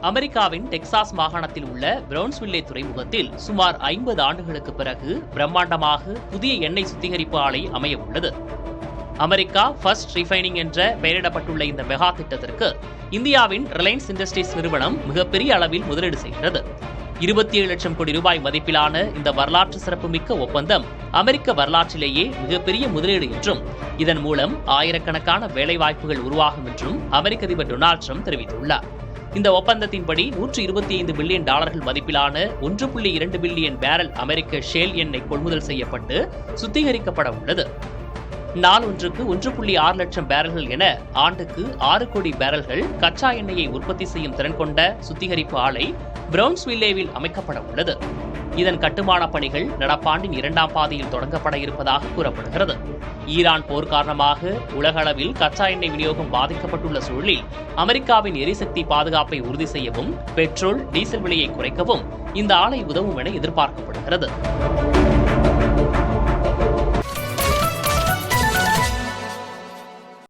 அமெரிக்காவின் டெக்சாஸ் மாகாணத்தில் உள்ள பிரவுன்ஸ்வில்லே துறைமுகத்தில் சுமார் 50 ஆண்டுகளுக்கு பிறகு பிரம்மாண்டமாக புதிய எண்ணெய் சுத்திகரிப்பு ஆலை அமைய உள்ளது. அமெரிக்கா ஃபர்ஸ்ட் ரிஃபைனிங் என்ற பெயரிடப்பட்டுள்ள இந்த மெகா திட்டத்திற்கு இந்தியாவின் ரிலையன்ஸ் இண்டஸ்ட்ரீஸ் நிறுவனம் மிகப்பெரிய அளவில் முதலீடு செய்கிறது. 27 லட்சம் கோடி ரூபாய் மதிப்பிலான இந்த வரலாற்று சிறப்புமிக்க ஒப்பந்தம் அமெரிக்க வரலாற்றிலேயே மிகப்பெரிய முதலீடு என்றும், இதன் மூலம் ஆயிரக்கணக்கான வேலைவாய்ப்புகள் உருவாகும் என்றும் அமெரிக்க அதிபர் டொனால்ட் ட்ரம்ப் தெரிவித்துள்ளார். இந்த ஒப்பந்தத்தின்படி $125 பில்லியன் மதிப்பிலான 1.2 பில்லியன் பேரல் அமெரிக்க ஷேல் எண்ணெய் கொள்முதல் செய்யப்பட்டு சுத்திகரிக்கப்பட உள்ளது. நாளொன்றுக்கு 1.6 லட்சம் பேரல்கள் என ஆண்டுக்கு 6 கோடி பேரல்கள் கச்சா எண்ணெயை உற்பத்தி செய்யும் திறன் கொண்ட சுத்திகரிப்பு ஆலை பிரவுன்ஸ்வில்லேவில் அமைக்கப்பட உள்ளது. இதன் கட்டுமான பணிகள் நடப்பாண்டின் 2ஆம் பாதியில் தொடங்கப்பட இருப்பதாக கூறப்படுகிறது. ஈரான் போர் காரணமாக உலக அளவில் கச்சா எண்ணெய் விநியோகம் பாதிக்கப்பட்டுள்ள சூழலில் அமெரிக்காவின் எரிசக்தி பாதுகாப்பை உறுதி செய்யவும் பெட்ரோல், டீசல் விலையை குறைக்கவும் இந்த ஆலை உதவும் என எதிர்பார்க்கப்படுகிறது.